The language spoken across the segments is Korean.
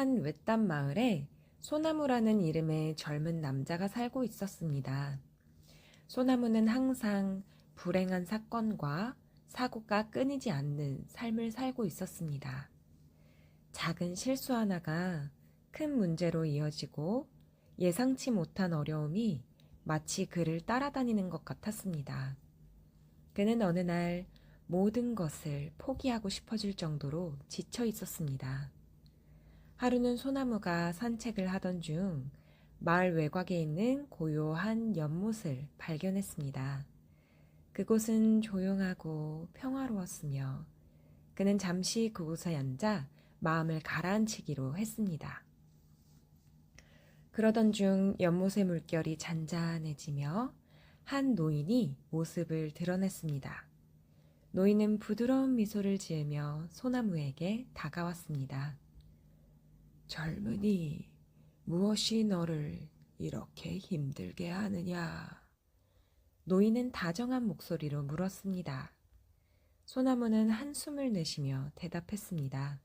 한 외딴 마을에 소나무라는 이름의 젊은 남자가 살고 있었습니다. 소나무는 항상 불행한 사건과 사고가 끊이지 않는 삶을 살고 있었습니다. 작은 실수 하나가 큰 문제로 이어지고 예상치 못한 어려움이 마치 그를 따라다니는 것 같았습니다. 그는 어느 날 모든 것을 포기하고 싶어질 정도로 지쳐 있었습니다. 하루는 소나무가 산책을 하던 중 마을 외곽에 있는 고요한 연못을 발견했습니다. 그곳은 조용하고 평화로웠으며 그는 잠시 그곳에 앉아 마음을 가라앉히기로 했습니다. 그러던 중 연못의 물결이 잔잔해지며 한 노인이 모습을 드러냈습니다. 노인은 부드러운 미소를 지으며 소나무에게 다가왔습니다. 젊은이, 무엇이 너를 이렇게 힘들게 하느냐? 노인은 다정한 목소리로 물었습니다. 소나무는 한숨을 내쉬며 대답했습니다.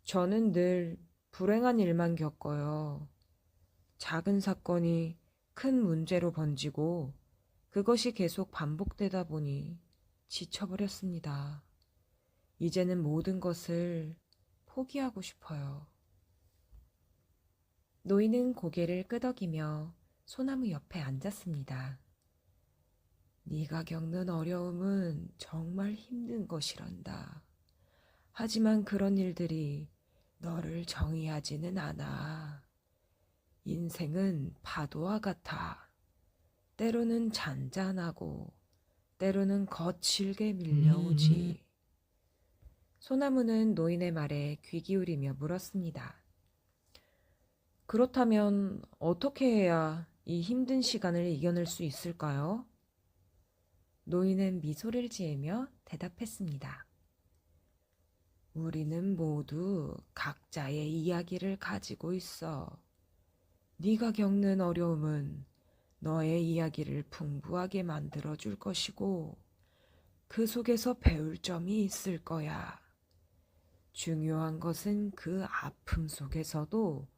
저는 늘 불행한 일만 겪어요. 작은 사건이 큰 문제로 번지고 그것이 계속 반복되다 보니 지쳐버렸습니다. 이제는 모든 것을 포기하고 싶어요. 노인은 고개를 끄덕이며 소나무 옆에 앉았습니다. 네가 겪는 어려움은 정말 힘든 것이란다. 하지만 그런 일들이 너를 정의하지는 않아. 인생은 파도와 같아. 때로는 잔잔하고 때로는 거칠게 밀려오지. 소나무는 노인의 말에 귀 기울이며 물었습니다. 그렇다면 어떻게 해야 이 힘든 시간을 이겨낼 수 있을까요? 노인은 미소를 지으며 대답했습니다. 우리는 모두 각자의 이야기를 가지고 있어. 네가 겪는 어려움은 너의 이야기를 풍부하게 만들어줄 것이고 그 속에서 배울 점이 있을 거야. 중요한 것은 그 아픔 속에서도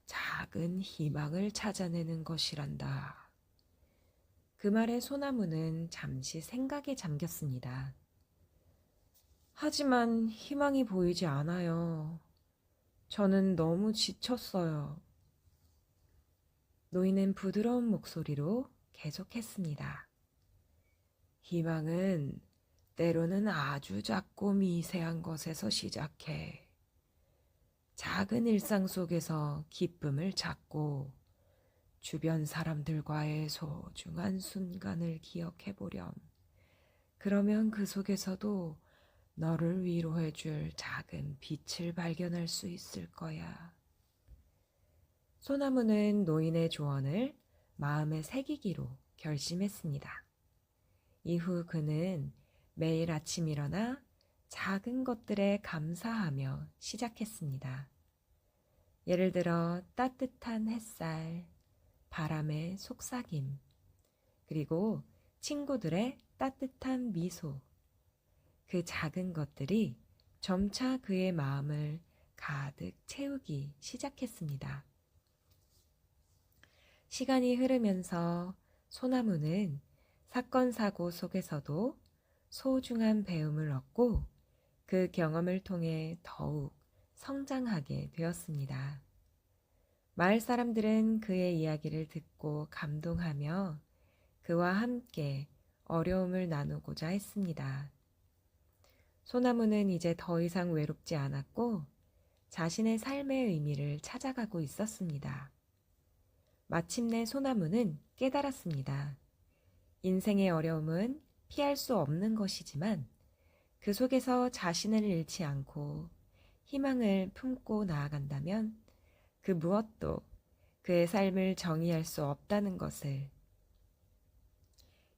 작은 희망을 찾아내는 것이란다. 그 말에 소나무는 잠시 생각에 잠겼습니다. 하지만 희망이 보이지 않아요. 저는 너무 지쳤어요. 노인은 부드러운 목소리로 계속했습니다. 희망은 때로는 아주 작고 미세한 것에서 시작해. 작은 일상 속에서 기쁨을 찾고 주변 사람들과의 소중한 순간을 기억해 보렴. 그러면 그 속에서도 너를 위로해줄 작은 빛을 발견할 수 있을 거야. 소나무는 노인의 조언을 마음에 새기기로 결심했습니다. 이후 그는 매일 아침 일어나 작은 것들에 감사하며 시작했습니다. 예를 들어 따뜻한 햇살, 바람의 속삭임, 그리고 친구들의 따뜻한 미소. 그 작은 것들이 점차 그의 마음을 가득 채우기 시작했습니다. 시간이 흐르면서 소나무는 사건 사고 속에서도 소중한 배움을 얻고 그 경험을 통해 더욱 성장하게 되었습니다. 마을 사람들은 그의 이야기를 듣고 감동하며 그와 함께 어려움을 나누고자 했습니다. 소나무는 이제 더 이상 외롭지 않았고 자신의 삶의 의미를 찾아가고 있었습니다. 마침내 소나무는 깨달았습니다. 인생의 어려움은 피할 수 없는 것이지만 그 속에서 자신을 잃지 않고 희망을 품고 나아간다면 그 무엇도 그의 삶을 정의할 수 없다는 것을.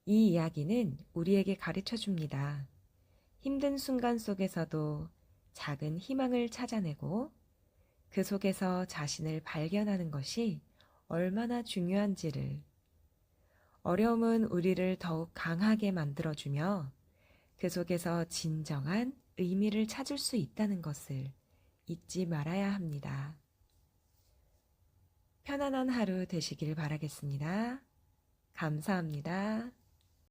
이 이야기는 우리에게 가르쳐 줍니다. 힘든 순간 속에서도 작은 희망을 찾아내고 그 속에서 자신을 발견하는 것이 얼마나 중요한지를. 어려움은 우리를 더욱 강하게 만들어주며 그 속에서 진정한 의미를 찾을 수 있다는 것을 잊지 말아야 합니다. 편안한 하루 되시길 바라겠습니다. 감사합니다.